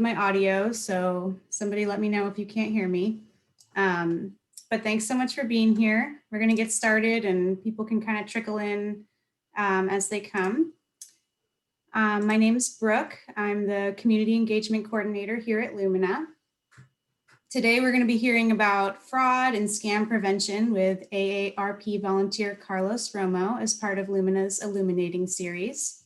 my audio, so somebody let me know if you can't hear me. But thanks so much for being here. We're going to get started and people can kind of trickle in as they come. My name is Brooke. I'm the Community Engagement Coordinator here at Lumina. Today, we're going to be hearing about fraud and scam prevention with AARP volunteer Carlos Romo as part of Lumina's Illuminating series.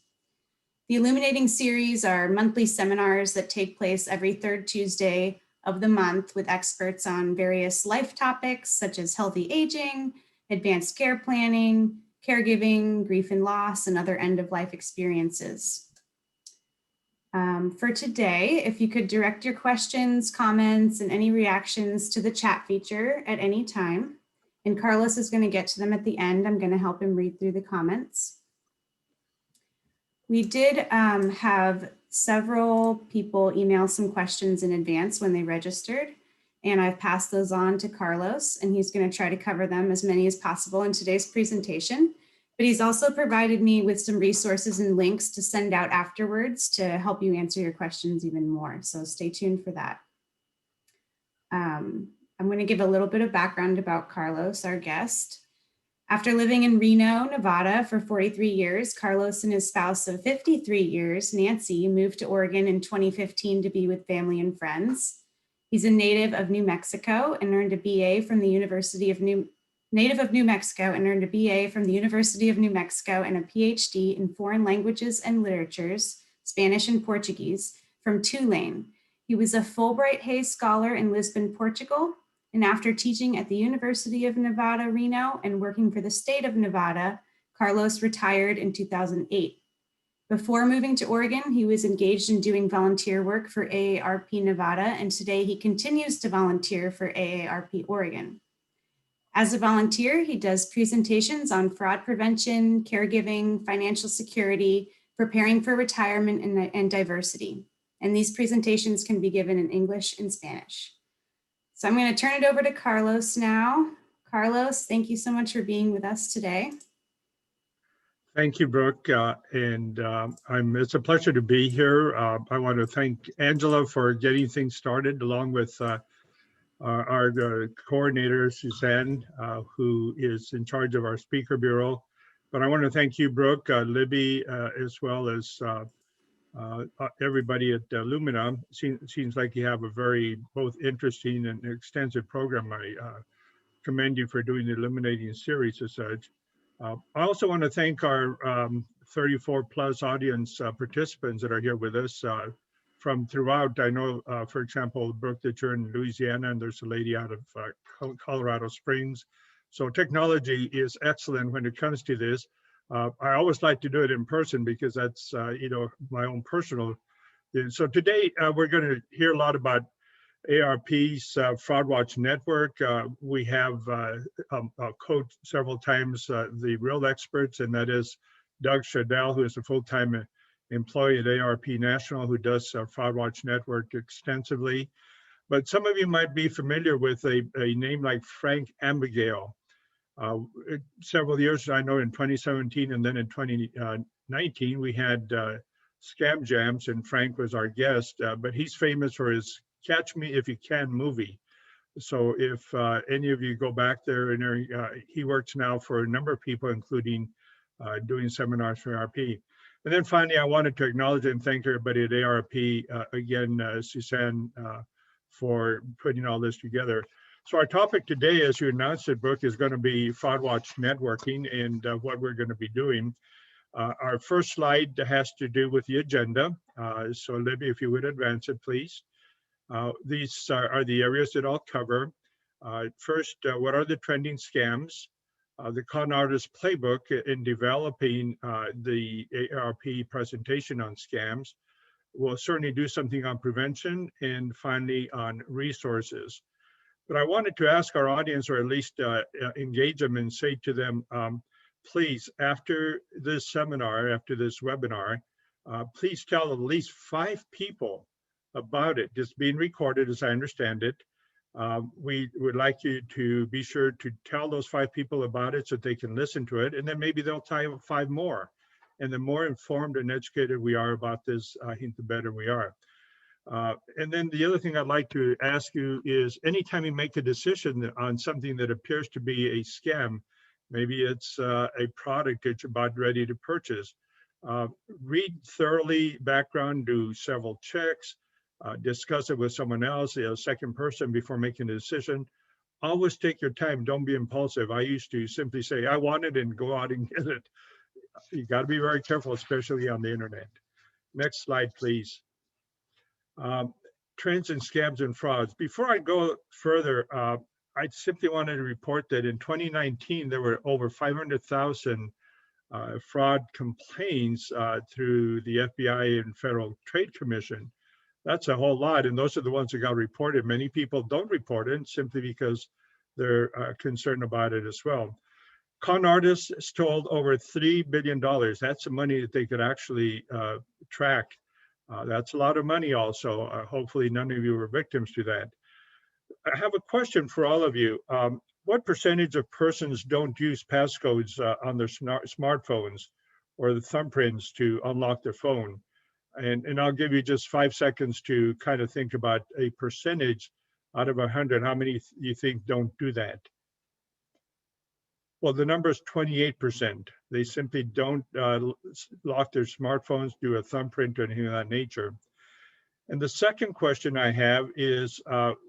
The Illuminating series are monthly seminars that take place every third Tuesday of the month with experts on various life topics such as healthy aging, advanced care planning, caregiving, grief and loss, and other end-of-life experiences. For today, if you could direct your questions, comments, and any reactions to the chat feature at any time, and Carlos is going to get to them at the end. I'm going to help him read through the comments. We did have several people email some questions in advance when they registered, and I've passed those on to Carlos, and he's going to try to cover them as many as possible in today's presentation. But he's also provided me with some resources and links to send out afterwards to help you answer your questions even more. So stay tuned for that. I'm going to give a little bit of background about Carlos, our guest. After living in Reno, Nevada for 43 years, Carlos and his spouse of 53 years, Nancy, moved to Oregon in 2015 to be with family and friends. He's a native of New Mexico and earned a BA from the University of New Mexico and earned a BA from the University of New Mexico and a PhD in foreign languages and literatures, Spanish and Portuguese, from Tulane. He was a Fulbright Hay Scholar in Lisbon, Portugal, and after teaching at the University of Nevada, Reno, and working for the state of Nevada, Carlos retired in 2008. Before moving to Oregon, he was engaged in doing volunteer work for AARP Nevada, and today he continues to volunteer for AARP Oregon. As a volunteer, he does presentations on fraud prevention, caregiving, financial security, preparing for retirement, and diversity. And these presentations can be given in English and Spanish. So I'm going to turn it over to Carlos now. Carlos, thank you so much for being with us today. Thank you, Brooke. It's a pleasure to be here. I want to thank Angela for getting things started, along with our coordinator, Suzanne, who is in charge of our speaker bureau. But I want to thank you, Brooke, Libby, as well as everybody at Lumina. Seems like you have a very both interesting and extensive program. I commend you for doing the Illuminating series as such. I also want to thank our 34 plus audience participants that are here with us from throughout. I know, for example, Brooke, that you're in Louisiana, and there's a lady out of Colorado Springs. So technology is excellent when it comes to this. I always like to do it in person because that's, my own personal. So today we're going to hear a lot about ARP's Fraud Watch Network. We have quote several times the real experts, and that is Doug Shadell, who is a full-time employee at ARP National, who does Fraud Watch Network extensively. But some of you might be familiar with a name like Frank Abigail. Several years, I know in 2017 and then in 2019, we had Scam Jams, and Frank was our guest, but he's famous for his Catch Me If You Can movie. So if any of you go back there, and he works now for a number of people, including doing seminars for ARP. And then finally, I wanted to acknowledge and thank everybody at ARP, again, Suzanne, for putting all this together. So our topic today, as you announced it, Brooke, is going to be Fraud Watch networking and what we're going to be doing. Our first slide has to do with the agenda. So Libby, if you would advance it, please. These are the areas that I'll cover. First, what are the trending scams? The con artist playbook in developing the ARP presentation on scams. We'll certainly do something on prevention, and finally on resources. But I wanted to ask our audience, or at least engage them and say to them, please, after this seminar, after this webinar, please tell at least 5 people about it. It's being recorded, as I understand it. We would like you to be sure to tell those 5 people about it so that they can listen to it, and then maybe they'll tell 5 more. And the more informed and educated we are about this, I think the better we are. And then the other thing I'd like to ask you is anytime you make a decision on something that appears to be a scam, maybe it's a product that you're about ready to purchase, read thoroughly background, do several checks, discuss it with someone else, a second person before making a decision. Always take your time. Don't be impulsive. I used to simply say, I want it and go out and get it. You got to be very careful, especially on the internet. Next slide, please. Trends in scams and frauds. Before I go further, I simply wanted to report that in 2019, there were over 500,000 fraud complaints through the FBI and Federal Trade Commission. That's a whole lot, and those are the ones that got reported. Many people don't report it simply because they're concerned about it as well. Con artists stole over $3 billion. That's the money that they could actually track. That's a lot of money also. Hopefully none of you were victims to that. I have a question for all of you. What percentage of persons don't use passcodes on their smartphones or the thumbprints to unlock their phone? And I'll give you just 5 seconds to kind of think about a percentage out of 100. How many you think don't do that? Well, the number is 28%. They simply don't lock their smartphones, do a thumbprint or anything of that nature. And the second question I have is,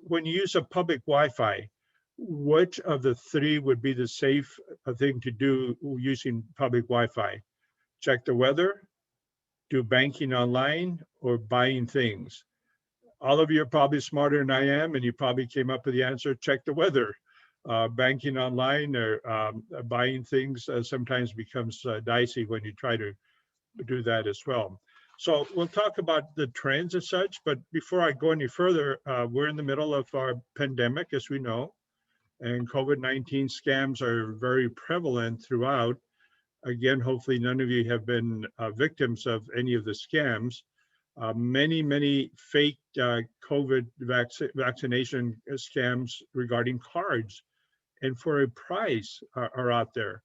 when you use a public Wi-Fi, which of the three would be the safe thing to do using public Wi-Fi? Check the weather, do banking online, or buying things? All of you are probably smarter than I am, and you probably came up with the answer, check the weather. Banking online or buying things sometimes becomes dicey when you try to do that as well. So we'll talk about the trends and such, but before I go any further, we're in the middle of our pandemic, as we know, and COVID-19 scams are very prevalent throughout. Again, hopefully none of you have been victims of any of the scams. Many fake COVID vaccination scams regarding cards and for a price are out there.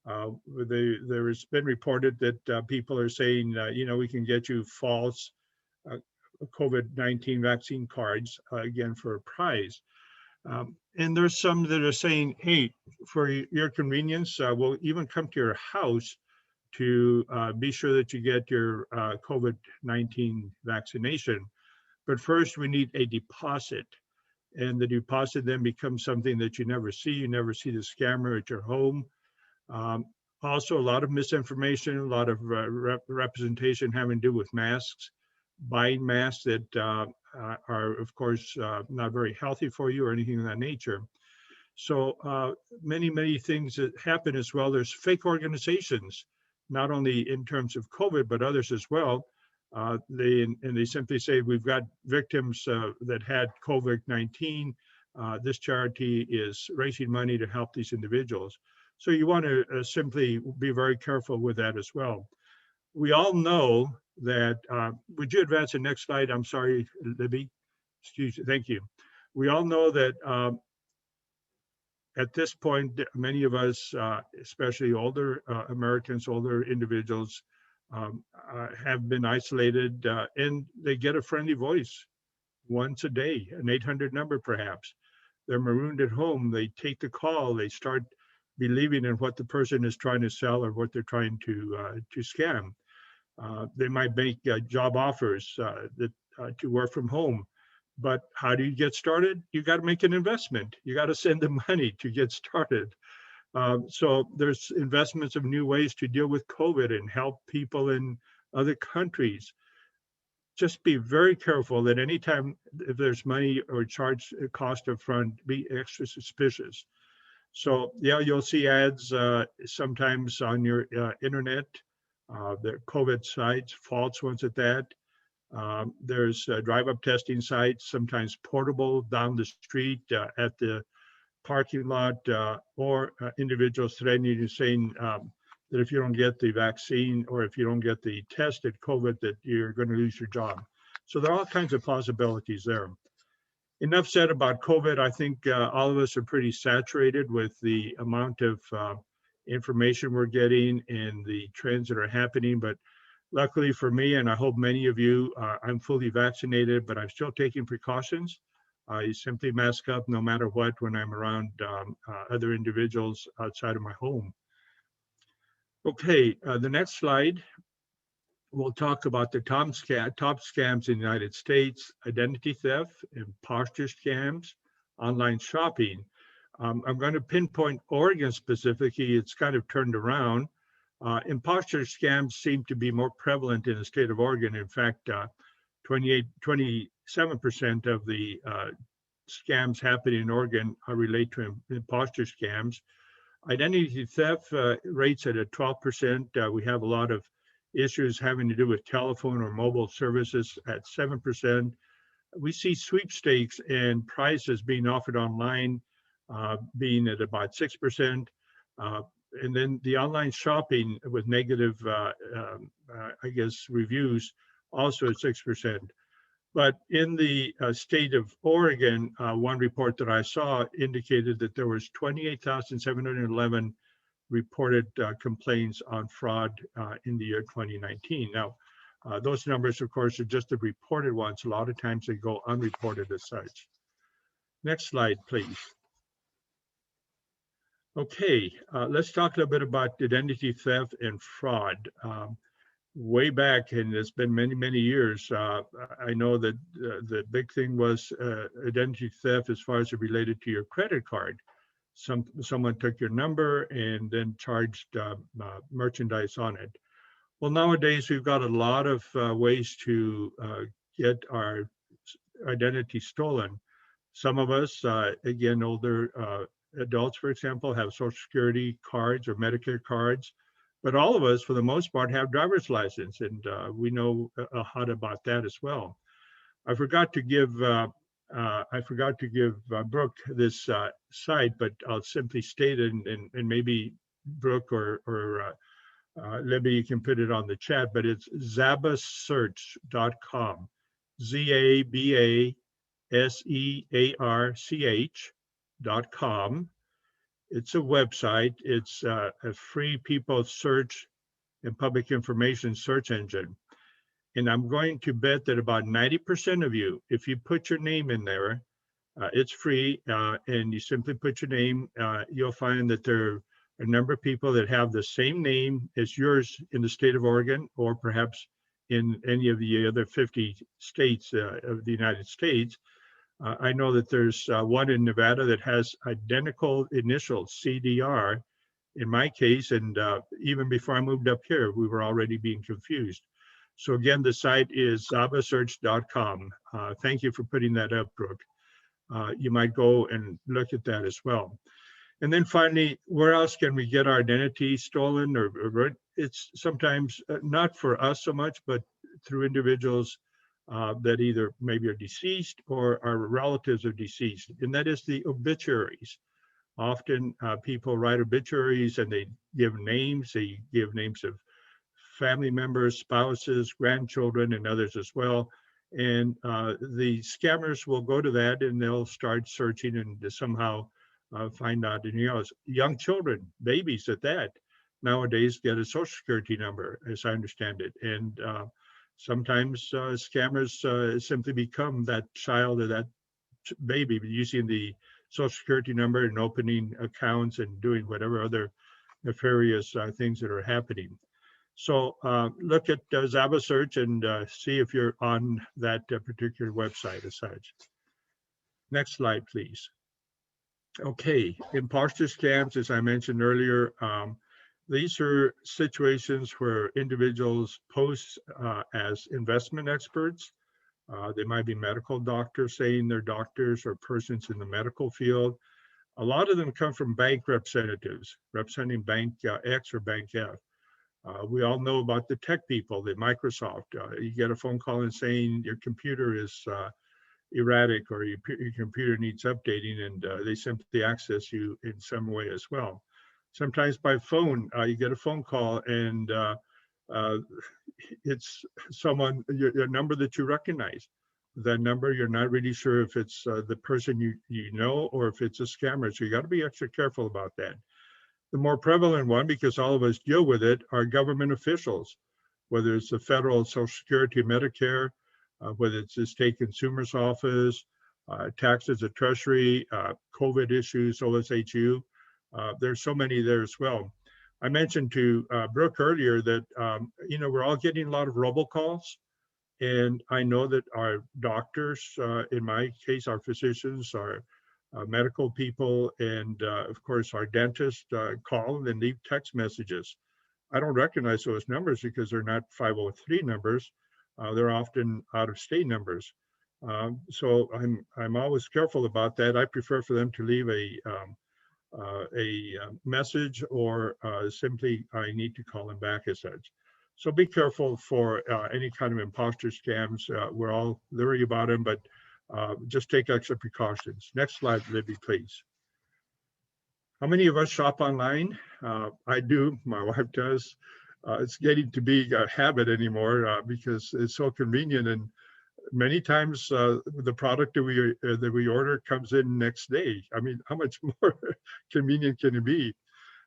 There has been reported that people are saying, we can get you false COVID-19 vaccine cards, again, for a price. And there's some that are saying, hey, for your convenience, we'll even come to your house to be sure that you get your COVID-19 vaccination. But first, we need a deposit. And the deposit then becomes something that you never see. You never see the scammer at your home. Also, a lot of misinformation, a lot of representation having to do with masks, buying masks that are, of course, not very healthy for you or anything of that nature. So many things that happen as well. There's fake organizations, not only in terms of COVID, but others as well. They simply say, we've got victims that had COVID-19. This charity is raising money to help these individuals. So you want to simply be very careful with that as well. We all know that, would you advance the next slide? I'm sorry, Libby. Excuse me, thank you. We all know that at this point, many of us, especially older Americans, older individuals, have been isolated and they get a friendly voice once a day, an 800 number perhaps. They're marooned at home, they take the call, they start believing in what the person is trying to sell or what they're trying to scam. They might make job offers to work from home. But how do you get started? You got to make an investment. You got to send them money to get started. So there's investments of new ways to deal with COVID and help people in other countries. Just be very careful that anytime if there's money or charge cost up front, be extra suspicious. So yeah, you'll see ads sometimes on your internet, the COVID sites, false ones at that. There's drive-up testing sites, sometimes portable down the street at the parking lot, or individuals threatening you, saying that if you don't get the vaccine or if you don't get the test at COVID, that you're going to lose your job. So there are all kinds of possibilities there. Enough said about COVID. I think all of us are pretty saturated with the amount of information we're getting and the trends that are happening, but Luckily for me, and I hope many of you, I'm fully vaccinated, but I'm still taking precautions. I simply mask up no matter what when I'm around other individuals outside of my home. Okay, the next slide, we'll talk about the top scams in the United States: identity theft, imposter scams, online shopping. I'm going to pinpoint Oregon specifically. It's kind of turned around. Imposter scams seem to be more prevalent in the state of Oregon. In fact, 27% of the scams happening in Oregon relate to imposter scams. Identity theft rates at a 12%. We have a lot of issues having to do with telephone or mobile services at 7%. We see sweepstakes and prizes being offered online being at about 6%. And then the online shopping with negative, I guess, reviews also at 6%. But in the state of Oregon, one report that I saw indicated that there was 28,711 reported complaints on fraud in the year 2019. Now, those numbers, of course, are just the reported ones. A lot of times they go unreported as such. Next slide, please. Okay, let's talk a little bit about identity theft and fraud. Way back, and it's been many, many years, I know that the big thing was identity theft as far as it related to your credit card. Someone took your number and then charged merchandise on it. Well, nowadays we've got a lot of ways to get our identity stolen. Some of us, again, older adults, for example, have Social Security cards or Medicare cards, but all of us, for the most part, have driver's license, and we know a lot about that as well. I forgot to give Brooke this site, but I'll simply state it, and maybe Brooke or Libby, you can put it on the chat, but it's zabasearch.com, zabasearch.com. It's a website. It's a free people search and public information search engine. And I'm going to bet that about 90% of you, if you put your name in there, it's free, and you simply put your name, you'll find that there are a number of people that have the same name as yours in the state of Oregon, or perhaps in any of the other 50 states of the United States. I know that there's one in Nevada that has identical initials, CDR, in my case, and even before I moved up here, we were already being confused. So again, the site is zabasearch.com. Thank you for putting that up, Brooke. You might go and look at that as well. And then finally, where else can we get our identity stolen? Or it's sometimes not for us so much, but through individuals that either maybe are deceased or our relatives are deceased, and that is the obituaries. Often people write obituaries and they give names of family members, spouses, grandchildren, and others as well. And the scammers will go to that and they'll start searching and to somehow find out. And young children, babies at that, nowadays get a Social Security number, as I understand it. And sometimes scammers simply become that child or that baby using the Social Security number and opening accounts and doing whatever other nefarious things that are happening. So look at Zaba Search and see if you're on that particular website as such. Next slide, please. Okay, imposter scams, as I mentioned earlier, these are situations where individuals pose as investment experts. They might be medical doctors saying they're doctors or persons in the medical field. A lot of them come from bank representatives representing Bank X or Bank F. We all know about the tech people, the Microsoft. You get a phone call and saying your computer is erratic or your computer needs updating, and they simply access you in some way as well. Sometimes by phone, you get a phone call and it's someone, your number that you recognize. That number, you're not really sure if it's the person you know or if it's a scammer. So you got to be extra careful about that. The more prevalent one, because all of us deal with it, are government officials. whether it's the federal Social Security, Medicare, whether it's the state consumer's office, taxes, the Treasury, COVID issues, OSHU. There's so many there as well. I mentioned to Brooke earlier that, we're all getting a lot of robocalls. And I know that our doctors, in my case, our physicians, our medical people, and of course, our dentists call and leave text messages. I don't recognize those numbers because they're not 503 numbers. They're often out of state numbers. So I'm always careful about that. I prefer for them to leave a message or simply I need to call them back as such. So be careful for any kind of imposter scams. We're all leery about them, but just take extra precautions. Next slide, Libby, please. How many of us shop online? I do, my wife does. It's getting to be a habit anymore because it's so convenient, and many times the product that we order comes in next day. I mean, how much more convenient can it be?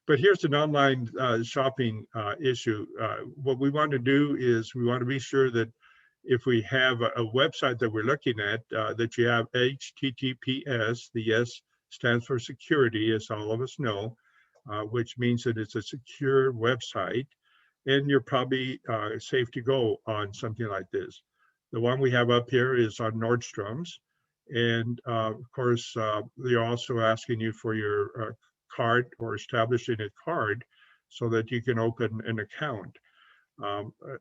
But here's an online shopping issue. What we want to do is we want to be sure that if we have a website that we're looking at, that you have HTTPS, the S stands for security, as all of us know, which means that it's a secure website, and you're probably safe to go on something like this. The one we have up here is on Nordstrom's, and of course, they're also asking you for your card or establishing a card so that you can open an account.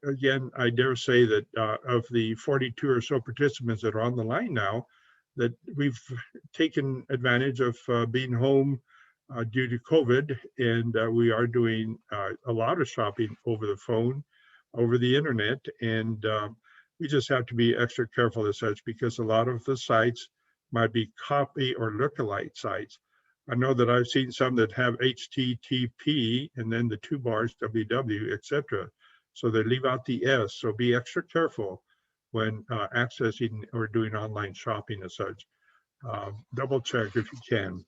Again, I dare say that of the 42 or so participants that are on the line now, that we've taken advantage of being home due to COVID, and we are doing a lot of shopping over the phone, over the internet, and we just have to be extra careful as such because a lot of the sites might be copy or lookalike sites. I know that I've seen some that have HTTP and then the two bars, www, etc. So they leave out the S. So be extra careful when accessing or doing online shopping as such. Double check if you can.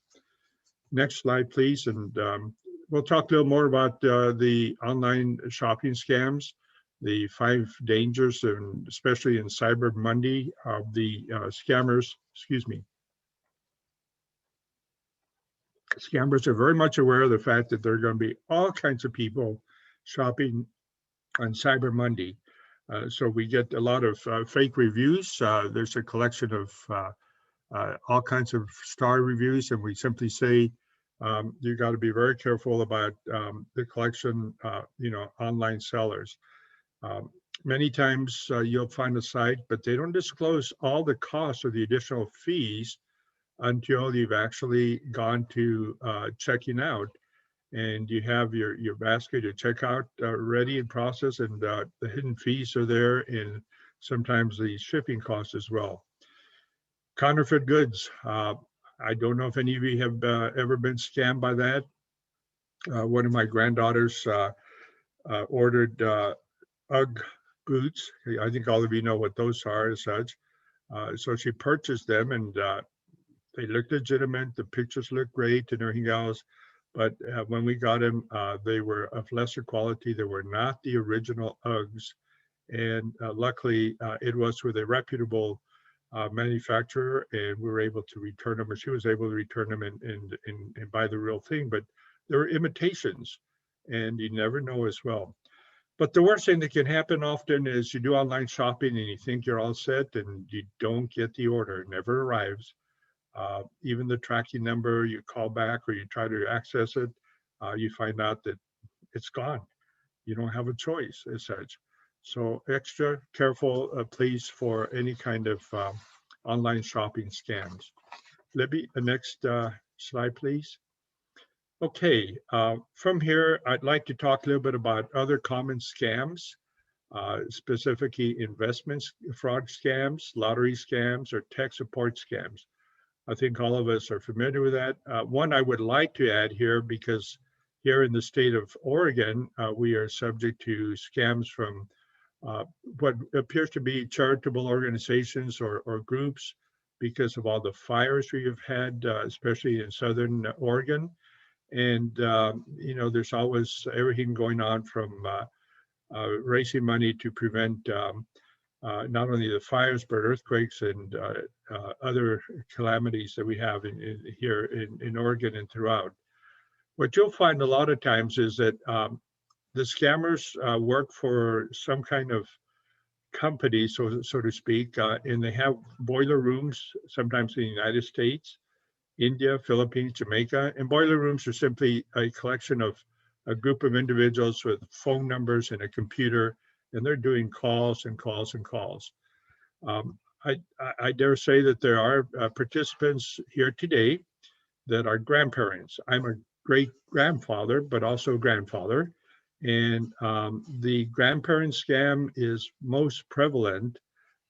Next slide, please. And we'll talk a little more about the online shopping scams, the 5 dangers, and especially in Cyber Monday of the scammers, Scammers are very much aware of the fact that there are going to be all kinds of people shopping on Cyber Monday. So we get a lot of fake reviews. There's a collection of all kinds of star reviews, and we simply say you got to be very careful about the collection, online sellers. Many times you'll find a site, but they don't disclose all the costs or the additional fees until you've actually gone to checking out, and you have your basket, your checkout ready and processed, and the hidden fees are there, and sometimes the shipping costs as well. Counterfeit goods. I don't know if any of you have ever been scammed by that. One of my granddaughters ordered UGG boots. I think all of you know what those are as such. So she purchased them, and they looked legitimate. The pictures looked great and everything else. But when we got them, they were of lesser quality. They were not the original UGGs. And luckily, it was with a reputable manufacturer, and we were able to return them, or she was able to return them and buy the real thing. But there were imitations, and you never know as well. But the worst thing that can happen often is you do online shopping and you think you're all set and you don't get the order. It never arrives. Even the tracking number, you call back or you try to access it, you find out that it's gone. You don't have a choice as such. So extra careful, please, for any kind of online shopping scams. Libby, the next slide, please. Okay, from here, I'd like to talk a little bit about other common scams, specifically investments, fraud scams, lottery scams, or tech support scams. I think all of us are familiar with that. One I would like to add here, because here in the state of Oregon, we are subject to scams from what appears to be charitable organizations or groups because of all the fires we have had, especially in Southern Oregon. And, there's always everything going on from raising money to prevent not only the fires, but earthquakes and other calamities that we have here in Oregon and throughout. What you'll find a lot of times is that the scammers work for some kind of company, so to speak, and they have boiler rooms, sometimes in the United States, India, Philippines, Jamaica. And boiler rooms are simply a collection of a group of individuals with phone numbers and a computer, and they're doing calls and calls and calls. I dare say that there are participants here today that are grandparents. I'm a great grandfather, but also grandfather. And the grandparent scam is most prevalent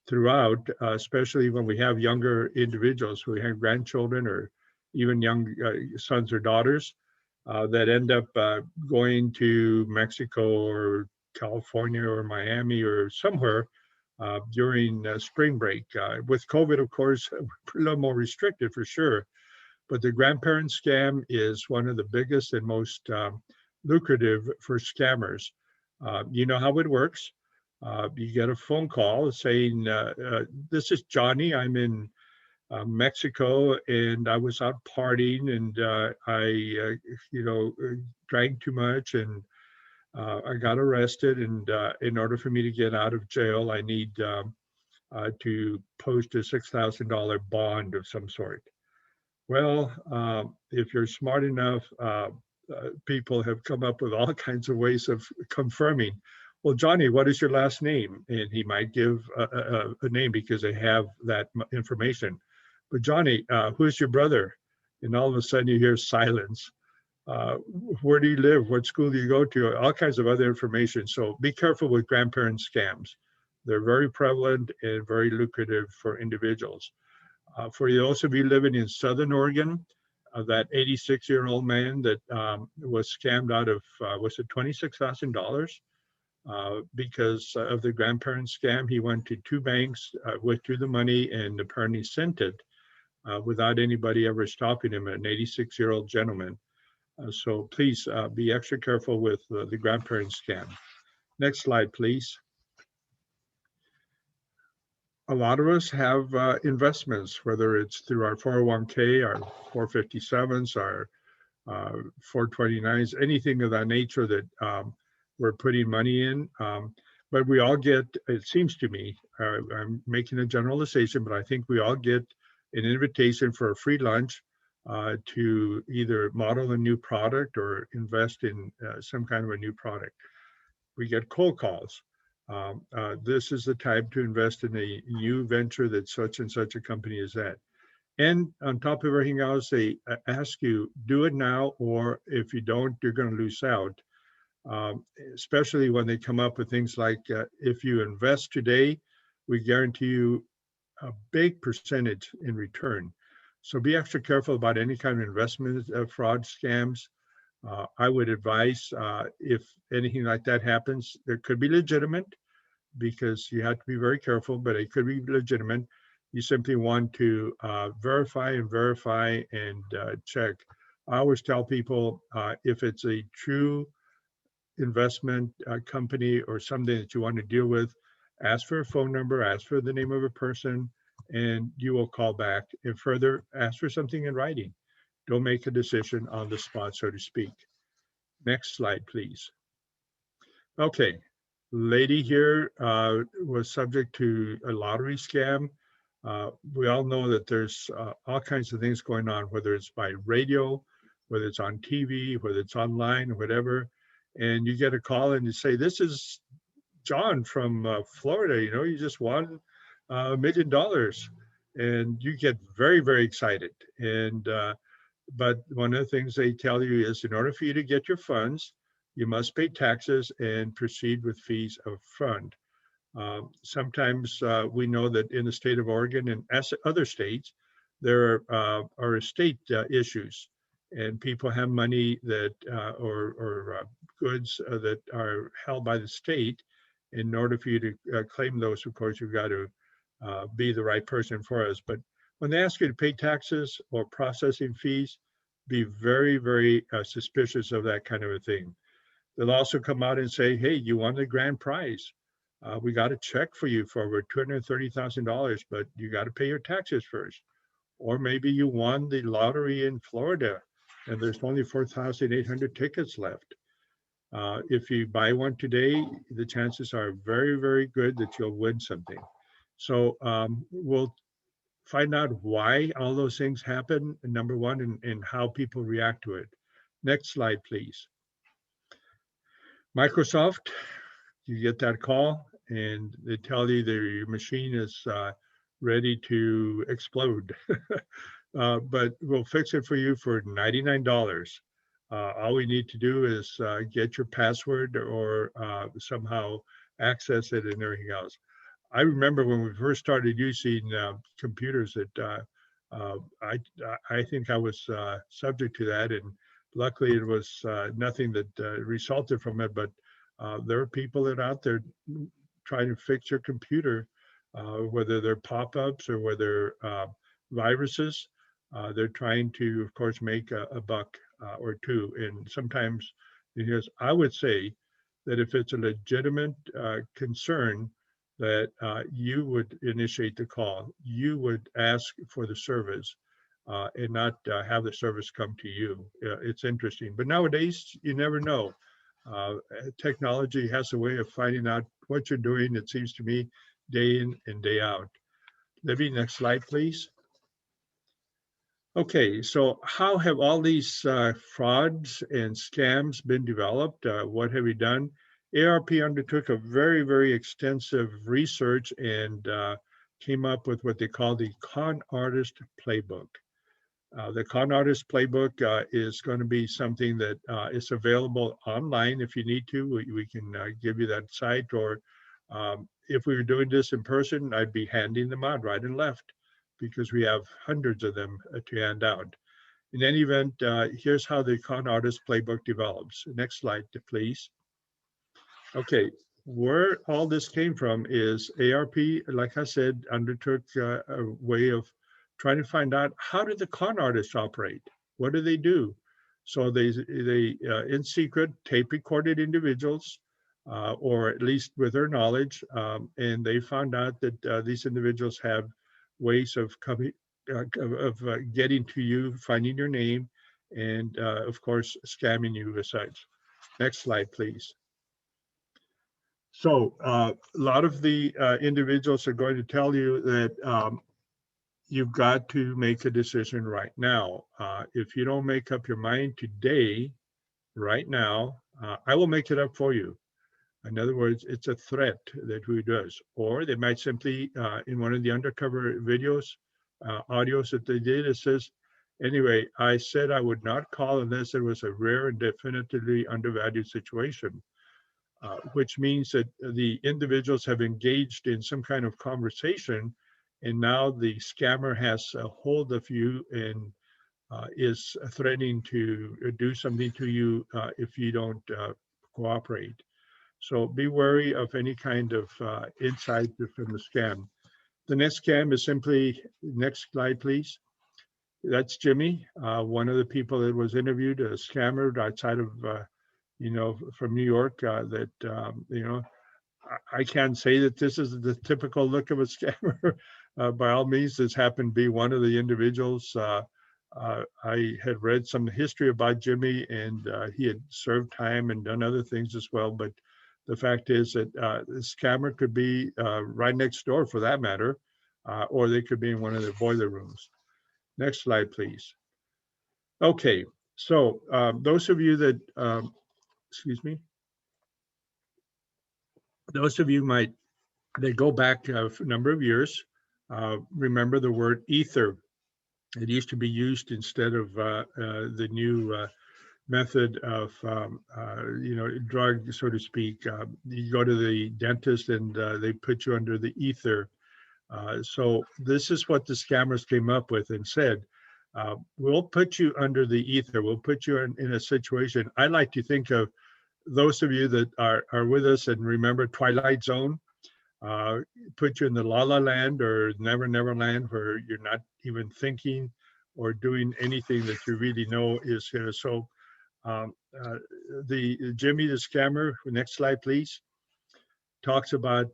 throughout, especially when we have younger individuals who have grandchildren or even young sons or daughters that end up going to Mexico or California or Miami or somewhere during spring break. With COVID, of course, we're a little more restricted for sure, but the grandparent scam is one of the biggest and most lucrative for scammers. You know how it works. You get a phone call saying, this is Johnny, I'm in Mexico and I was out partying and I drank too much and I got arrested. And in order for me to get out of jail, I need to post a $6,000 bond of some sort. Well, if you're smart enough, people have come up with all kinds of ways of confirming. Well, Johnny, what is your last name? And he might give a name because they have that information. But Johnny, who's your brother? And all of a sudden you hear silence. Where do you live? What school do you go to? All kinds of other information. So be careful with grandparent scams. They're very prevalent and very lucrative for individuals. For those of you living in Southern Oregon, that 86-year-old man that was scammed out of, was it $26,000? Because of the grandparent scam, he went to 2 banks, withdrew the money, and apparently sent it without anybody ever stopping him, an 86-year-old gentleman. So please be extra careful with the grandparent scam. Next slide, please. A lot of us have investments, whether it's through our 401k, our 457s, our 429s, anything of that nature that we're putting money in. But we all get, it seems to me, I'm making a generalization, but I think we all get an invitation for a free lunch to either model a new product or invest in some kind of a new product. We get cold calls. This is the time to invest in a new venture that such and such a company is at. And on top of everything else, they ask you, do it now, or if you don't, you're going to lose out. Especially when they come up with things like, if you invest today, we guarantee you a big percentage in return. So be extra careful about any kind of investment fraud scams. I would advise if anything like that happens, it could be legitimate because you have to be very careful, but it could be legitimate. You simply want to verify and check. I always tell people if it's a true investment company or something that you want to deal with, ask for a phone number, ask for the name of a person, and you will call back. And further, ask for something in writing. Don't make a decision on the spot, so to speak. Next slide, please. Okay, lady here was subject to a lottery scam. We all know that there's all kinds of things going on, whether it's by radio, whether it's on TV, whether it's online, whatever. And you get a call and you say, this is John from Florida, you just won $1 million. And you get very, very excited. And but one of the things they tell you is in order for you to get your funds, you must pay taxes and proceed with fees up front. Sometimes we know that in the state of Oregon and as other states, there are estate issues, and people have money that or goods that are held by the state. In order for you to claim those, of course, you've got to be the right person for us. But when they ask you to pay taxes or processing fees, be very, very suspicious of that kind of a thing. They'll also come out and say, hey, you won the grand prize. We got a check for you for over $230,000, but you got to pay your taxes first. Or maybe you won the lottery in Florida and there's only 4,800 tickets left. If you buy one today, the chances are very, very good that you'll win something. So we'll find out why all those things happen, number one, and how people react to it. Next slide, please. Microsoft, you get that call and they tell you that your machine is ready to explode. But we'll fix it for you for $99. All we need to do is get your password or somehow access it and everything else. I remember when we first started using computers that I think I was subject to that, and luckily it was nothing that resulted from it, but there are people that are out there trying to fix your computer, whether they're pop-ups or whether viruses. They're trying to, of course, make a buck or two. And sometimes, because I would say that if it's a legitimate concern, that you would initiate the call, you would ask for the service and not have the service come to you. It's interesting. But nowadays, you never know. Technology has a way of finding out what you're doing, it seems to me, day in and day out. Libby, next slide, please. Okay, so how have all these frauds and scams been developed? What have we done? ARP undertook a very, very extensive research and came up with what they call the Con Artist Playbook. The Con Artist Playbook is going to be something that is available online if you need to. We can give you that site, or if we were doing this in person, I'd be handing them out right and left, because we have hundreds of them to hand out. In any event, here's how the Con Artist Playbook develops. Next slide, please. Okay, where all this came from is ARP, like I said, undertook a way of trying to find out, how do the con artists operate? What do they do? So they in secret, tape recorded individuals, or at least with their knowledge, and they found out that these individuals have ways of coming, getting to you, finding your name, and of course, scamming you as such. Next slide, please. So a lot of the individuals are going to tell you that you've got to make a decision right now. If you don't make up your mind today, right now, I will make it up for you. In other words, it's a threat that who does. Or they might simply, in one of the undercover videos, audios that they did, it says, anyway, I said I would not call unless it was a rare and definitively undervalued situation. Which means that the individuals have engaged in some kind of conversation, and now the scammer has a hold of you and is threatening to do something to you if you don't cooperate. So be wary of any kind of insight from the scam. The next scam is simply, next slide, please. That's Jimmy, one of the people that was interviewed, a scammer outside of from New York, that, I can't say that this is the typical look of a scammer. By all means, this happened to be one of the individuals. I had read some history about Jimmy, and he had served time and done other things as well. But the fact is that the scammer could be right next door, for that matter, or they could be in one of the boiler rooms. Next slide, please. Okay, so those of you that excuse me. Those of you that go back a number of years, remember the word ether. It used to be used instead of the new method of, drug, so to speak. You go to the dentist and they put you under the ether. So this is what the scammers came up with and said, we'll put you under the ether. We'll put you in a situation. I like to think of those of you that are with us and remember Twilight Zone, put you in the La La Land or Never Never Land, where you're not even thinking or doing anything that you really know is here. So Um, the Jimmy the scammer, next slide, please, talks about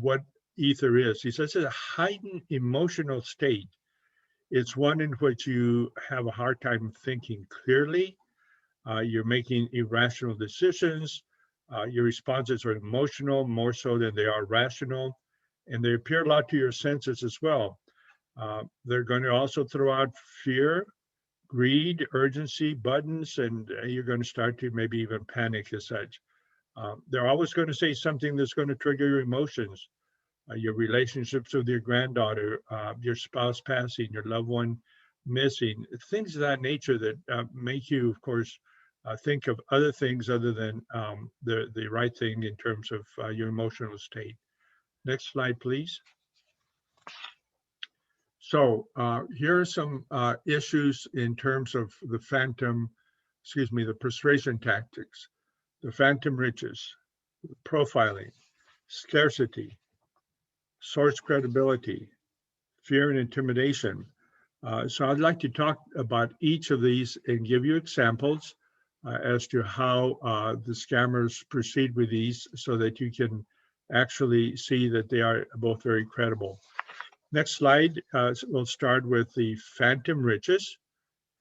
what ether is. He says it's a heightened emotional state. It's one in which you have a hard time thinking clearly. You're making irrational decisions. Your responses are emotional more so than they are rational, and they appear a lot to your senses as well. They're going to also throw out fear, greed, urgency, buttons, and you're going to start to maybe even panic as such. They're always going to say something that's going to trigger your emotions, your relationships with your granddaughter, your spouse passing, your loved one missing, things of that nature that make you, of course, think of other things other than the right thing in terms of your emotional state. Next slide, please. So here are some issues in terms of the the persuasion tactics, the phantom riches, profiling, scarcity, source credibility, fear and intimidation. So I'd like to talk about each of these and give you examples as to how the scammers proceed with these so that you can actually see that they are both very credible. Next slide, we'll start with the phantom riches.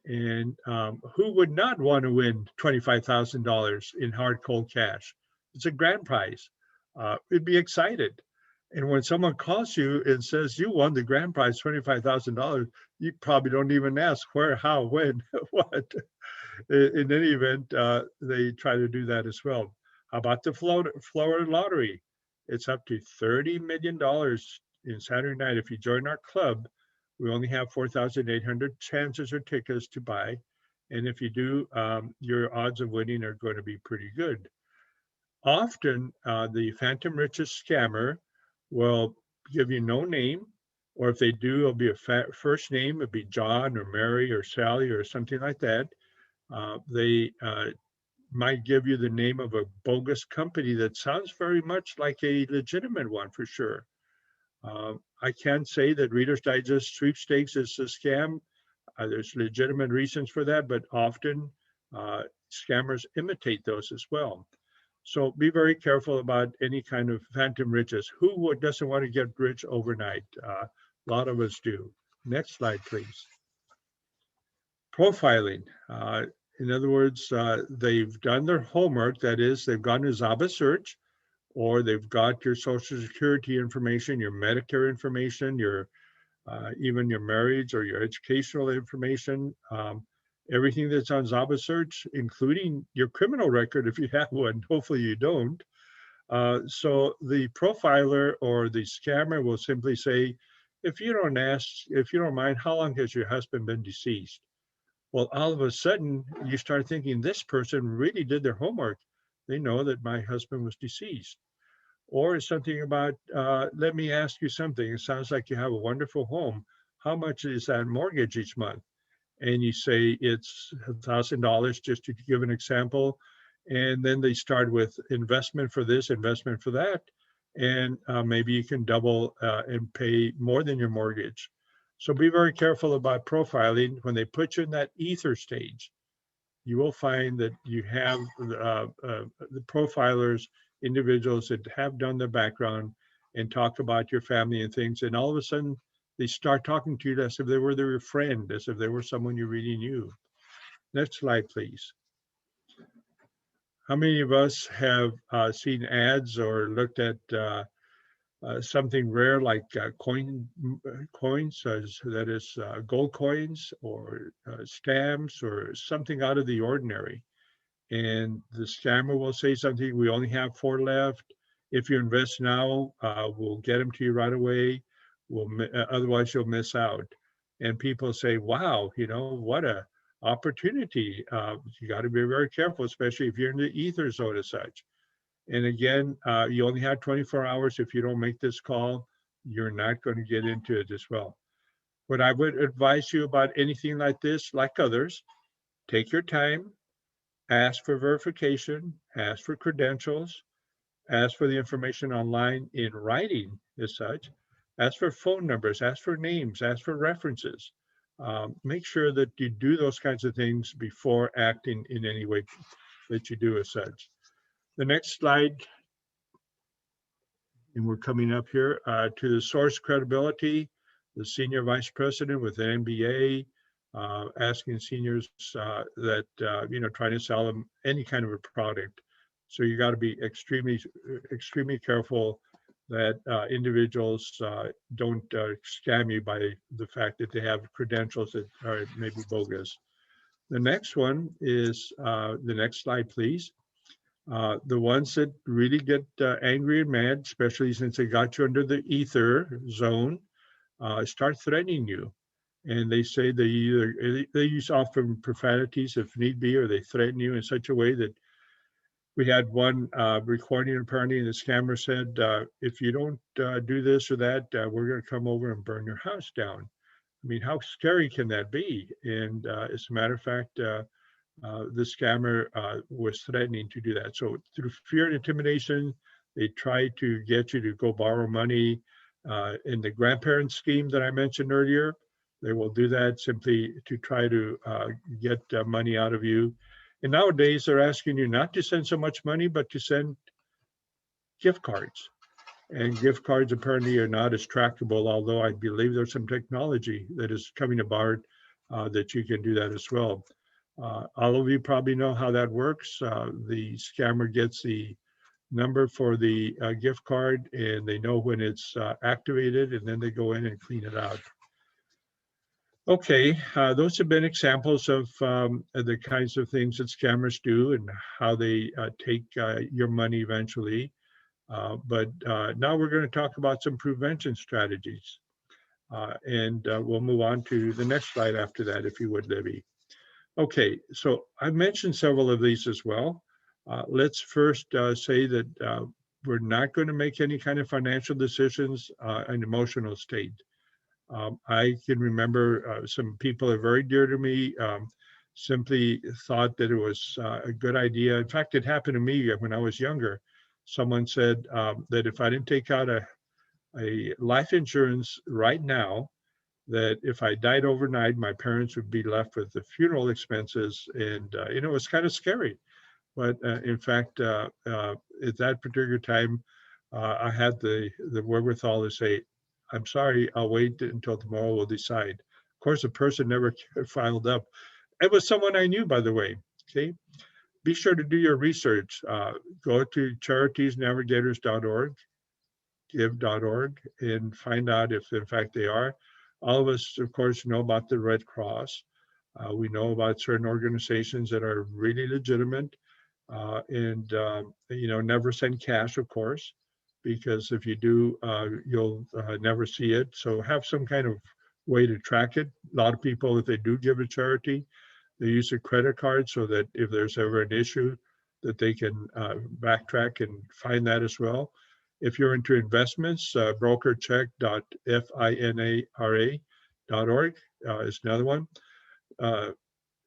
And who would not want to win $25,000 in hard cold cash? It's a grand prize. We'd be excited. And when someone calls you and says you won the grand prize, $25,000, you probably don't even ask where, how, when, what. In any event, they try to do that as well. How about the Florida lottery? It's up to $30 million in Saturday night. If you join our club, we only have 4,800 chances or tickets to buy. And if you do, your odds of winning are going to be pretty good. Often, the phantom riches scammer will give you no name, or if they do, it'll be a first name. It'll be John or Mary or Sally or something like that. They might give you the name of a bogus company that sounds very much like a legitimate one for sure. I can say that Reader's Digest sweepstakes is a scam. There's legitimate reasons for that, but often scammers imitate those as well. So be very careful about any kind of phantom riches. Who doesn't want to get rich overnight? A lot of us do. Next slide, please. Profiling. In other words, they've done their homework. That is, they've gone to Zaba search, or they've got your Social Security information, your Medicare information, your even your marriage or your educational information, everything that's on Zaba search, including your criminal record if you have one. Hopefully you don't. So the profiler or the scammer will simply say, if you don't mind, how long has your husband been deceased? Well, all of a sudden you start thinking this person really did their homework. They know that my husband was deceased. Or something about, let me ask you something. It sounds like you have a wonderful home. How much is that mortgage each month? And you say it's $1,000, just to give an example. And then they start with investment for this, investment for that. And maybe you can double and pay more than your mortgage. So be very careful about profiling. When they put you in that ether stage, you will find that you have the profilers, individuals that have done the background and talk about your family and things. And all of a sudden, they start talking to you as if they were their friend, as if they were someone you really knew. Next slide, please. How many of us have seen ads or looked at something rare like coins, that is gold coins or stamps or something out of the ordinary? And the scammer will say something, we only have 4 left. If you invest now, we'll get them to you right away. Otherwise you'll miss out. And people say, wow, what a opportunity. You got to be very careful, especially if you're in the ether zone as such. And again, you only have 24 hours. If you don't make this call, you're not going to get into it as well. What I would advise you about anything like this, like others, take your time, ask for verification, ask for credentials, ask for the information online in writing as such, ask for phone numbers, ask for names, ask for references. make sure that you do those kinds of things before acting in any way that you do as such. The next slide, and we're coming up here to the source credibility, the senior vice president with an MBA, asking seniors that, trying to sell them any kind of a product. So you got to be extremely careful that individuals don't scam you by the fact that they have credentials that are maybe bogus. The next one is, the next slide, please. The ones that really get angry and mad, especially since they got you under the ether zone, start threatening you. And they say they use often profanities if need be, or they threaten you in such a way that we had one recording apparently, and the scammer said, if you don't do this or that, we're going to come over and burn your house down. I mean, how scary can that be? And as a matter of fact, the scammer was threatening to do that. So through fear and intimidation, they try to get you to go borrow money. In the grandparent scheme that I mentioned earlier, they will do that simply to try to get money out of you. And nowadays, they're asking you not to send so much money, but to send gift cards. And gift cards apparently are not as trackable, although I believe there's some technology that is coming about that you can do that as well. All of you probably know how that works. The scammer gets the number for the gift card, and they know when it's activated, and then they go in and clean it out. Okay, those have been examples of the kinds of things that scammers do and how they take your money eventually. But now we're going to talk about some prevention strategies. And we'll move on to the next slide after that, if you would, Libby. Okay, so I mentioned several of these as well. Let's first say that we're not going to make any kind of financial decisions in emotional state. I can remember some people are very dear to me, simply thought that it was a good idea. In fact, it happened to me when I was younger. Someone said that if I didn't take out a life insurance right now, that if I died overnight, my parents would be left with the funeral expenses. And, it was kind of scary. But in fact, at that particular time, I had the wherewithal to say, I'm sorry, I'll wait until tomorrow, we'll decide. Of course, the person never filed up. It was someone I knew, by the way, okay? Be sure to do your research. Go to charitiesnavigators.org, give.org, and find out if in fact they are. All of us, of course, know about the Red Cross. We know about certain organizations that are really legitimate, and never send cash, of course, because if you do, you'll never see it. So have some kind of way to track it. A lot of people, if they do give a charity, they use a credit card so that if there's ever an issue, that they can backtrack and find that as well. If you're into investments, brokercheck.finara.org is another one. A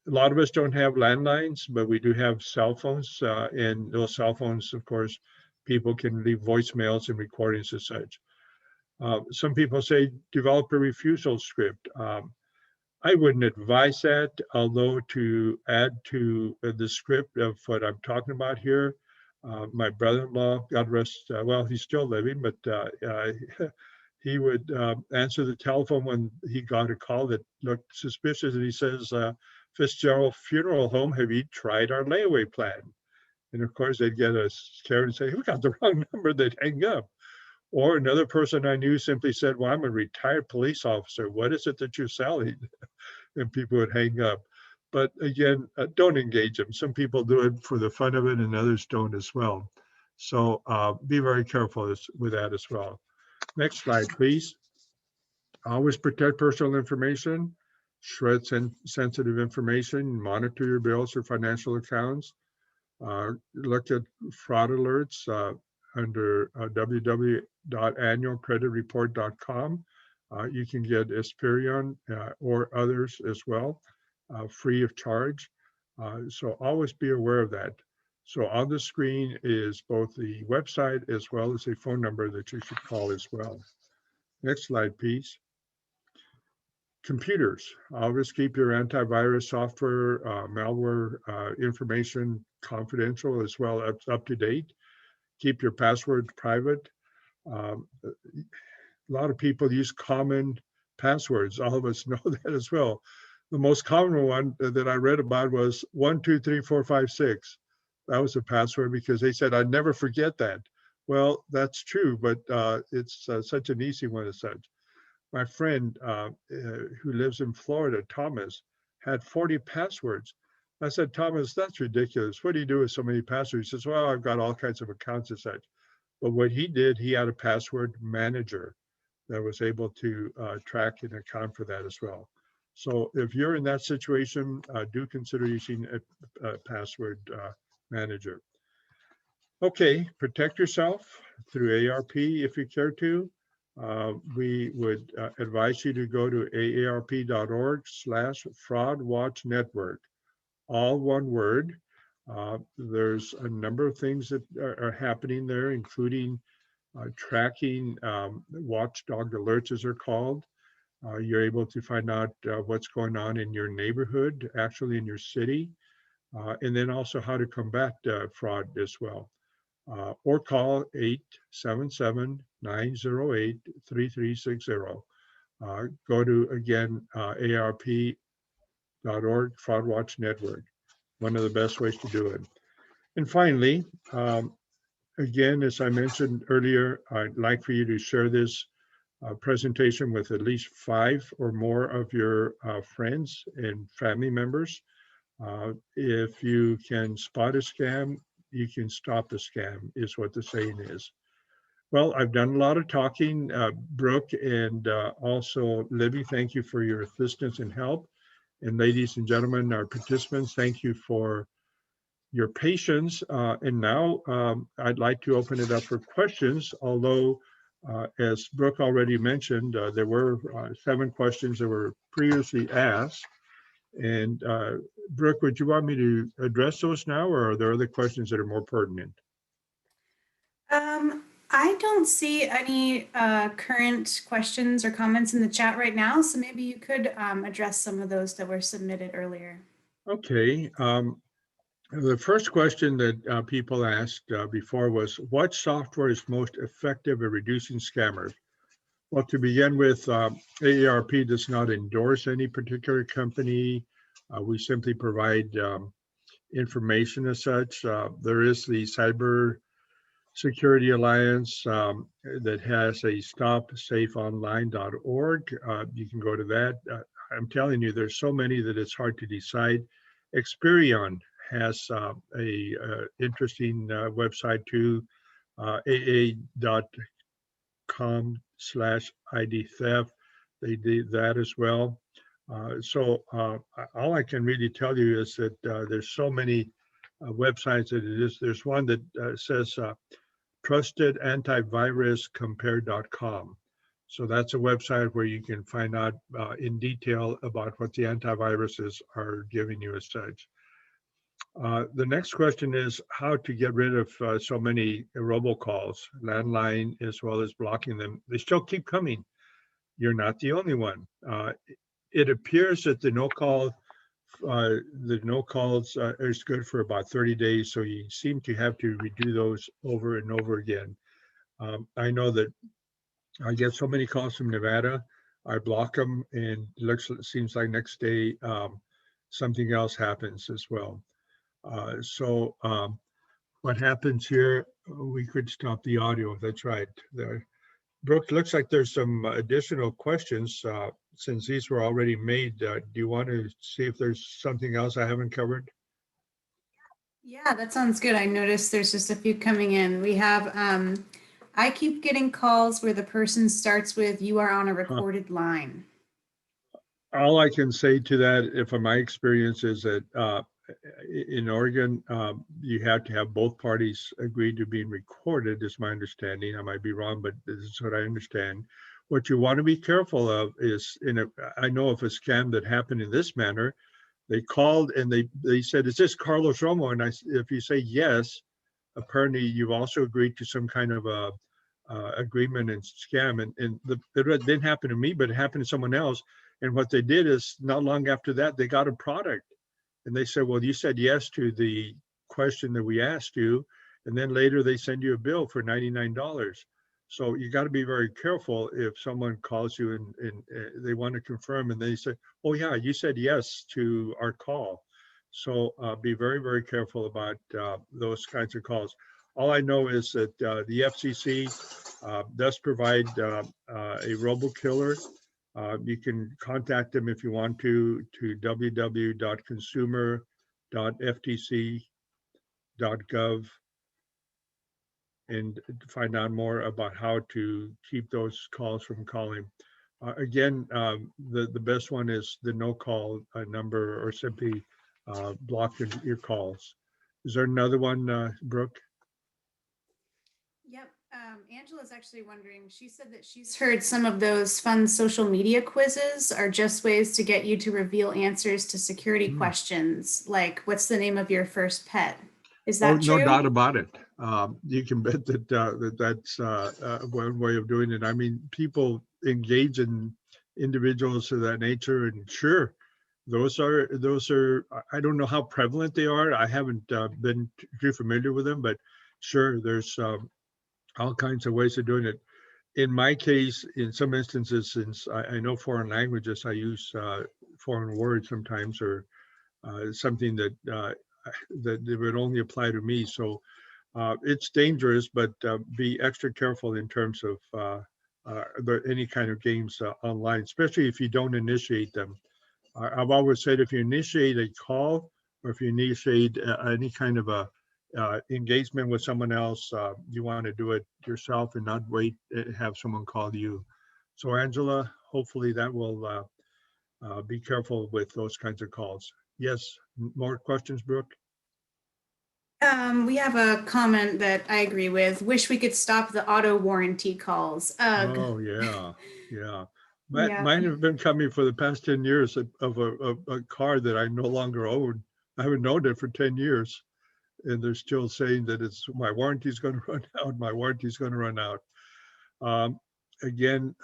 lot of us don't have landlines, but we do have cell phones, and those cell phones, of course, people can leave voicemails and recordings and such. Some people say develop a refusal script. I wouldn't advise that, although to add to the script of what I'm talking about here, my brother-in-law, God rest, well, he's still living, but he would answer the telephone when he got a call that looked suspicious, and he says, Fitzgerald Funeral Home, have you tried our layaway plan? And of course, they'd get us scared and say, we got the wrong number, they'd hang up. Or another person I knew simply said, well, I'm a retired police officer. What is it that you're selling? And people would hang up. But again, don't engage them. Some people do it for the fun of it and others don't as well. So be very careful with that as well. Next slide, please. Always protect personal information, shred sensitive information, monitor your bills or financial accounts. Look at fraud alerts under www.annualcreditreport.com. You can get Esperion or others as well, free of charge. So always be aware of that. So on the screen is both the website as well as a phone number that you should call as well. Next slide, please. Computers. Always keep your antivirus software, malware information confidential as well as up to date. Keep your passwords private. A lot of people use common passwords. All of us know that as well. The most common one that I read about was 123456. That was a password because they said I'd never forget that. Well, that's true, but it's such an easy one as such. My friend who lives in Florida, Thomas, had 40 passwords. I said, Thomas, that's ridiculous. What do you do with so many passwords? He says, well, I've got all kinds of accounts and such. But what he did, he had a password manager that was able to track and account for that as well. So if you're in that situation, do consider using a password manager. Okay, protect yourself through ARP if you care to. We would advise you to go to aarp.org/fraudwatchnetwork, all one word. There's a number of things that are happening there, including tracking watchdog alerts, as they're called. You're able to find out what's going on in your neighborhood, actually in your city, and then also how to combat fraud as well. Or call 877-908-3360. Go to, again, ARP.org, Fraud Watch Network, one of the best ways to do it. And finally, again, as I mentioned earlier, I'd like for you to share this presentation with at least 5 or more of your friends and family members. If you can spot a scam, you can stop a scam, is what the saying is. Well, I've done a lot of talking. Brooke and also Libby, thank you for your assistance and help. And ladies and gentlemen, our participants, thank you for your patience. And now I'd like to open it up for questions, although as Brooke already mentioned, there were 7 questions that were previously asked. And Brooke, would you want me to address those now, or are there other questions that are more pertinent? I don't see any current questions or comments in the chat right now, so maybe you could address some of those that were submitted earlier. Okay. The first question that people asked before was, what software is most effective at reducing scammers? Well, to begin with, AARP does not endorse any particular company. We simply provide information as such. There is the Cyber Security Alliance that has a stopsafeonline.org. You can go to that. I'm telling you, there's so many that it's hard to decide. Experion has a interesting website too, aa.com/ID theft. They did that as well. So all I can really tell you is that there's so many websites that it is. There's one that says trustedantiviruscompare.com. So that's a website where you can find out in detail about what the antiviruses are giving you as such. The next question is how to get rid of so many robocalls, landline, as well as blocking them. They still keep coming. You're not the only one. It appears that the no calls is good for about 30 days. So you seem to have to redo those over and over again. I know that I get so many calls from Nevada, I block them, and it seems like next day something else happens as well. So what happens here, we could stop the audio. That's right. Brooke, looks like there's some additional questions since these were already made. Do you want to see if there's something else I haven't covered? Yeah, that sounds good. I noticed there's just a few coming in. We have, I keep getting calls where the person starts with, "You are on a recorded line." All I can say to that, from my experience, is that in Oregon, you have to have both parties agree to being recorded, is my understanding. I might be wrong, but this is what I understand. What you want to be careful of is, I know of a scam that happened in this manner. They called and they said, "Is this Carlos Romo?" And if you say yes, apparently you've also agreed to some kind of agreement and scam. And it didn't happen to me, but it happened to someone else. And what they did is not long after that, they got a product. And they said, well, you said yes to the question that we asked you. And then later they send you a bill for $99. So you got to be very careful if someone calls you and they want to confirm and they say, oh yeah, you said yes to our call. So be very, very careful about those kinds of calls. All I know is that the FCC does provide a robo-killer. You can contact them if you want to www.consumer.ftc.gov and find out more about how to keep those calls from calling. Again, the best one is the no call number, or simply block your calls. Is there another one, Brooke? Yep. Angela's actually wondering, she said that she's heard some of those fun social media quizzes are just ways to get you to reveal answers to security questions, like what's the name of your first pet? Is Oh, that no true? doubt about it. You can bet that's one way of doing it. I mean, people engage in individuals of that nature, and sure, those are. I don't know how prevalent they are. I haven't been too familiar with them, but sure, there's all kinds of ways of doing it. In my case, in some instances, since I know foreign languages, I use foreign words sometimes, or something that would only apply to me. So it's dangerous, but be extra careful in terms of any kind of games online, especially if you don't initiate them. I've always said if you initiate a call, or if you initiate any kind of a engagement with someone else, you want to do it yourself and not wait have someone call you. So Angela, hopefully that will be careful with those kinds of calls. Yes, more questions, Brooke? We have a comment that I agree with. Wish we could stop the auto warranty calls. Ugh. Oh, yeah, yeah. Yeah. Mine have been coming for the past 10 years of a car that I no longer own. I haven't owned it for 10 years. And they're still saying that it's my warranty's going to run out. My warranty's going to run out. Um, Again,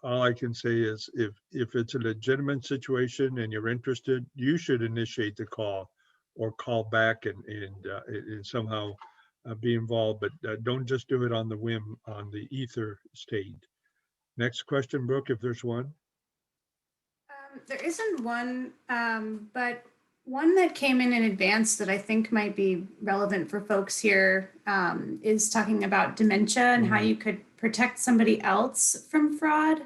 all I can say is if it's a legitimate situation and you're interested, you should initiate the call or call back and somehow be involved. But don't just do it on the whim, on the ether state. Next question, Brooke, if there's one. There isn't one, but one that came in advance that I think might be relevant for folks here is talking about dementia and how you could protect somebody else from fraud,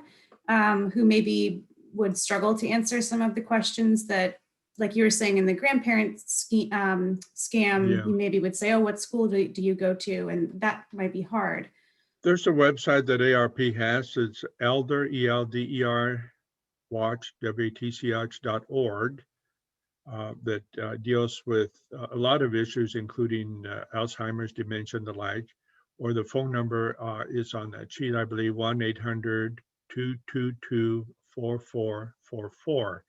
who maybe would struggle to answer some of the questions that, like you were saying, in the grandparent scam, Yeah. you maybe would say, oh, what school do you go to? And that might be hard. There's a website that ARP has. It's elder, ELDER, watch, WTCH.org. That deals with a lot of issues, including Alzheimer's, dementia, and the like. Or the phone number is on that sheet, I believe, 1-800-222-4444.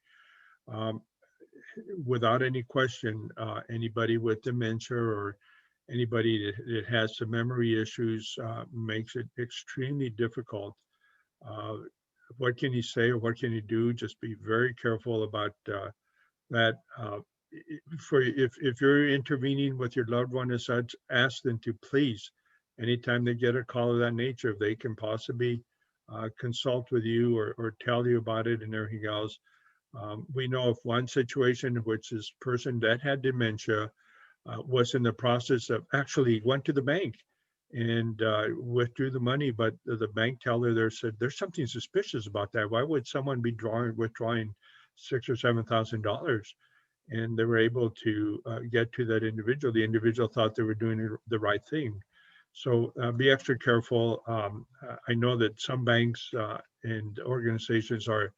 Without any question, anybody with dementia or anybody that has some memory issues makes it extremely difficult. Uh, what can you say or what can you do? Just be very careful about that. For if you're intervening with your loved one as such, ask them to please, anytime they get a call of that nature, if they can possibly consult with you or tell you about it and everything else. We know of one situation in which this person that had dementia was in the process of actually went to the bank and withdrew the money, but the bank teller there said there's something suspicious about that. Why would someone be withdrawing $6,000 or $7,000? And they were able to get to that individual. The individual thought they were doing the right thing. So be extra careful. I know that some banks and organizations are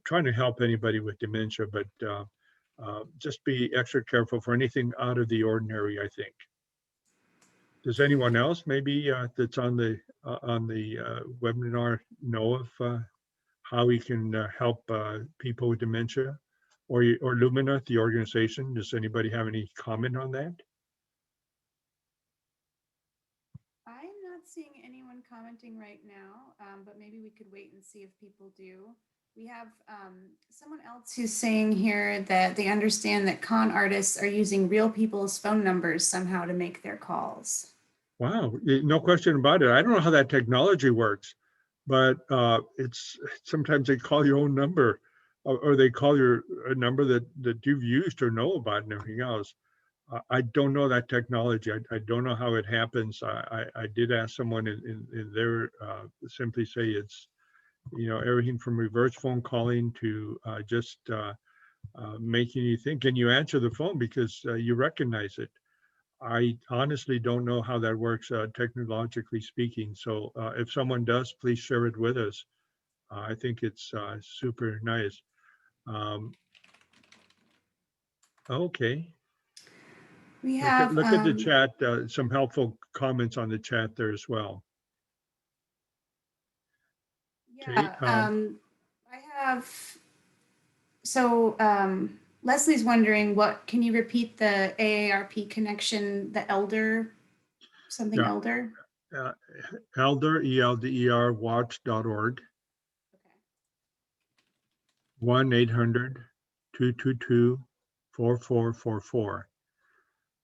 trying to help anybody with dementia, but just be extra careful for anything out of the ordinary, I think. Does anyone else maybe that's on the webinar know of how we can help people with dementia? Or Lumina, the organization, does anybody have any comment on that? I'm not seeing anyone commenting right now, but maybe we could wait and see if people do. We have someone else who's saying here that they understand that con artists are using real people's phone numbers somehow to make their calls. Wow, no question about it. I don't know how that technology works, but it's sometimes they call your own number, or they call your a number that you've used or know about and everything else. I don't know that technology. I don't know how it happens. I did ask someone in their simply say it's, everything from reverse phone calling to just making you think, and you answer the phone because you recognize it. I honestly don't know how that works technologically speaking. So if someone does, please share it with us. I think it's super nice. Um, okay. We Look at have, look at the chat. Some helpful comments on the chat there as well. Okay. yeah, I have, so Leslie's wondering can you repeat the AARP connection, the elder, something Yeah. elder? Elder, ELDER, watch.org, Okay. 1-800-222-4444.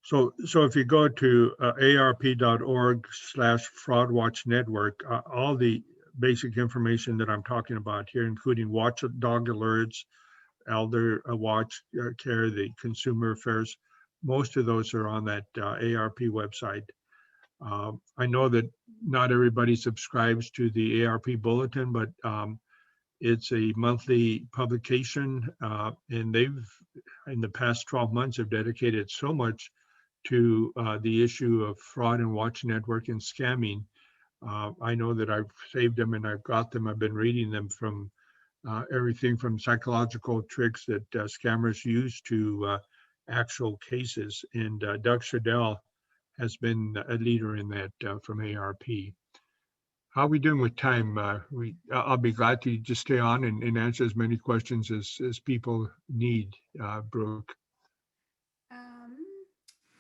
So if you go to arp.org/fraudwatch network, all the basic information that I'm talking about here, including watchdog alerts, elder watch care, the consumer affairs, most of those are on that ARP website. I know that not everybody subscribes to the ARP bulletin, but it's a monthly publication, and they've, in the past 12 months, have dedicated so much to the issue of fraud and watch network and scamming. I know that I've saved them and I've got them. I've been reading them from everything from psychological tricks that scammers use to actual cases. And Doug Shadell has been a leader in that from ARP. How are we doing with time? I'll be glad to just stay on and answer as many questions as people need, Brooke.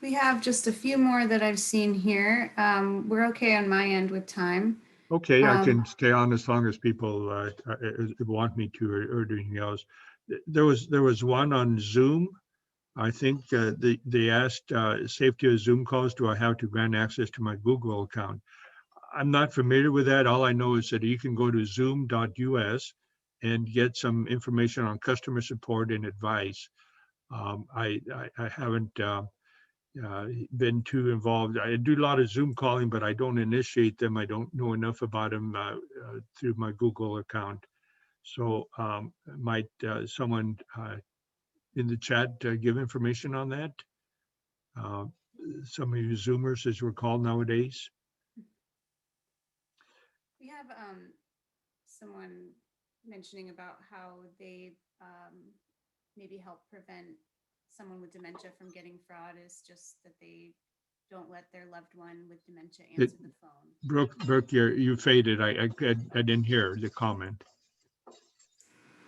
We have just a few more that I've seen here. We're okay on my end with time. Okay, I can stay on as long as people want me to, or do anything else. There was one on Zoom. I think they asked safety of Zoom calls. Do I have to grant access to my Google account? I'm not familiar with that. All I know is that you can go to zoom.us and get some information on customer support and advice. I haven't been too involved. I do a lot of Zoom calling, but I don't initiate them. I don't know enough about them through my Google account. So might someone in the chat give information on that? Some of you Zoomers, as we're called nowadays. We have someone mentioning about how they maybe help prevent someone with dementia from getting fraud is just that they don't let their loved one with dementia answer the phone. Brooke, you faded. I didn't hear the comment.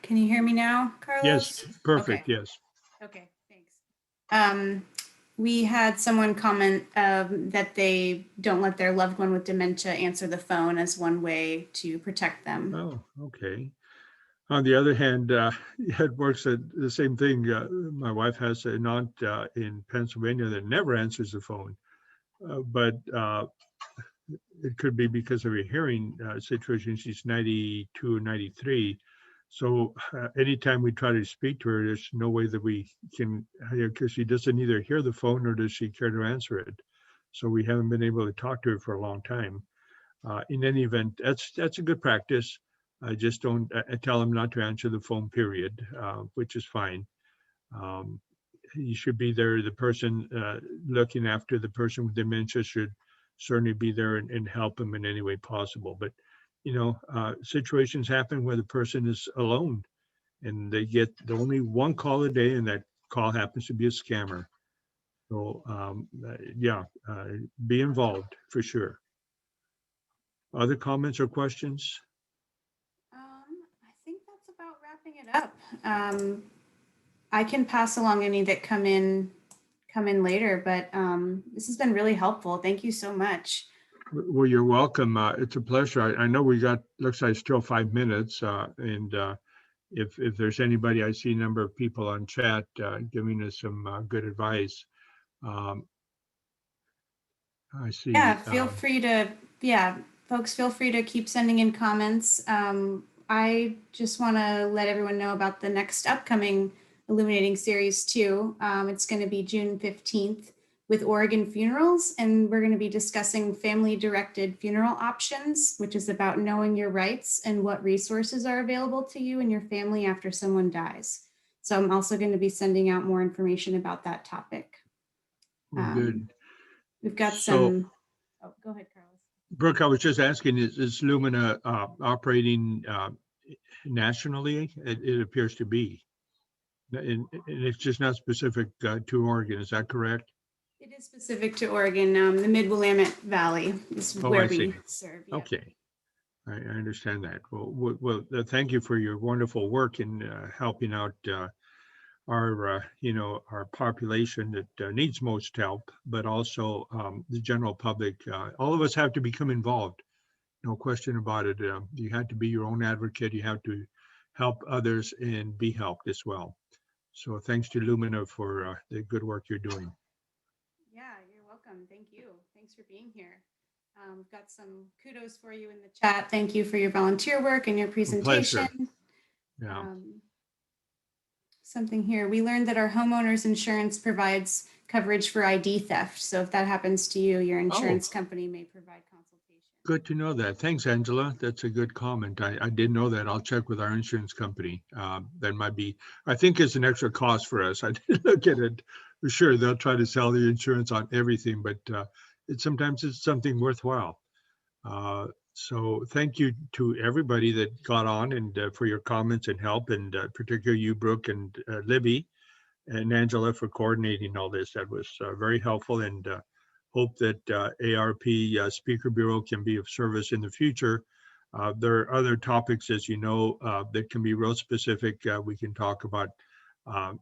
Can you hear me now, Carlos? Yes, perfect. Okay. Yes. Okay, thanks. We had someone comment that they don't let their loved one with dementia answer the phone as one way to protect them. Oh, okay. On the other hand, it works at the same thing. My wife has an aunt in Pennsylvania that never answers the phone, but it could be because of a hearing situation. She's 92 or 93. So anytime we try to speak to her, there's no way that we can, because she doesn't either hear the phone or does she care to answer it. So we haven't been able to talk to her for a long time. In any event, that's a good practice. I just don't tell them not to answer the phone, period, which is fine. You should be there. The person looking after the person with dementia should certainly be there and help them in any way possible. But, situations happen where the person is alone and they get only one call a day, and that call happens to be a scammer. So, be involved for sure. Other comments or questions? I think that's about wrapping it up. I can pass along any that come in later, but this has been really helpful. Thank you so much. Well, you're welcome. It's a pleasure. I know we got, looks like still 5 minutes, and if there's anybody, I see a number of people on chat giving us some good advice. I see. Yeah, feel free to, folks, feel free to keep sending in comments. I just want to let everyone know about the next upcoming Illuminating series too. It's going to be June 15th with Oregon Funerals, and we're going to be discussing family-directed funeral options, which is about knowing your rights and what resources are available to you and your family after someone dies. So I'm also going to be sending out more information about that topic. Good. We've got So, some, oh, go ahead, Carlos. Brooke, I was just asking, is Lumina operating nationally? It appears to be. And it's just not specific to Oregon, is that correct? It is specific to Oregon. The Mid-Willamette Valley is where we serve. Yeah. Okay, I understand that. Well, thank you for your wonderful work in helping out our our population that needs most help, but also the general public. All of us have to become involved. No question about it. You have to be your own advocate. You have to help others and be helped as well. So thanks to Lumina for the good work you're doing. Yeah, you're welcome. Thank you. Thanks for being here. We've got some kudos for you in the chat. Thank you for your volunteer work and your presentation. Yeah. Something here. We learned that our homeowners insurance provides coverage for ID theft. So if that happens to you, your insurance company may provide consultation. Good to know that. Thanks, Angela. That's a good comment. I didn't know that. I'll check with our insurance company. That might be, I think it's an extra cost for us. I didn't look at it. For sure, they'll try to sell the insurance on everything, but sometimes it's something worthwhile. So thank you to everybody that got on and for your comments and help, and particularly you, Brooke, and Libby and Angela for coordinating all this. That was very helpful, and hope that ARP Speaker Bureau can be of service in the future. There are other topics, as you know, that can be real specific. We can talk about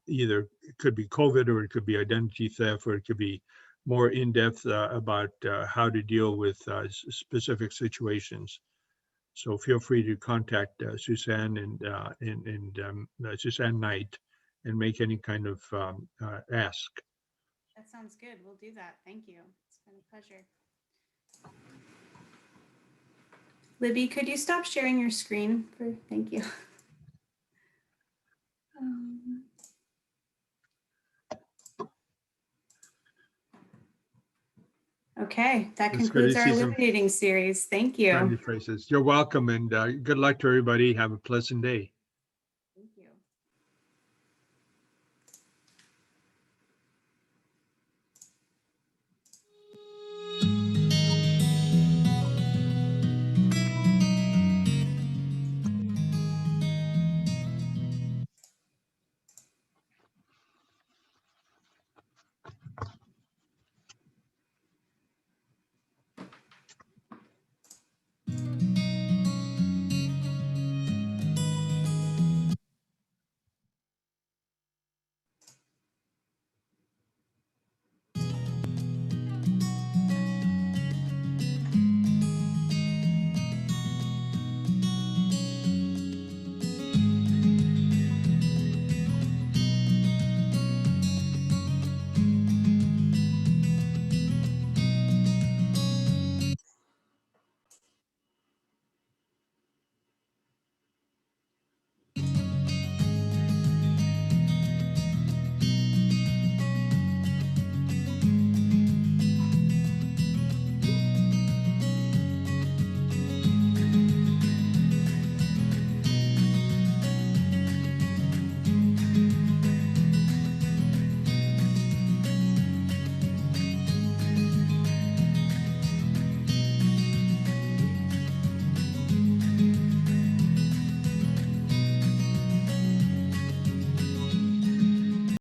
either it could be COVID, or it could be identity theft, or it could be more in-depth about how to deal with specific situations. So feel free to contact Suzanne and Suzanne Knight and make any kind of ask. That sounds good. We'll do that. Thank you. It's been a pleasure. Libby, could you stop sharing your screen? Thank you. Okay, that concludes our Illuminating series. Thank you. You're welcome, and good luck to everybody. Have a pleasant day.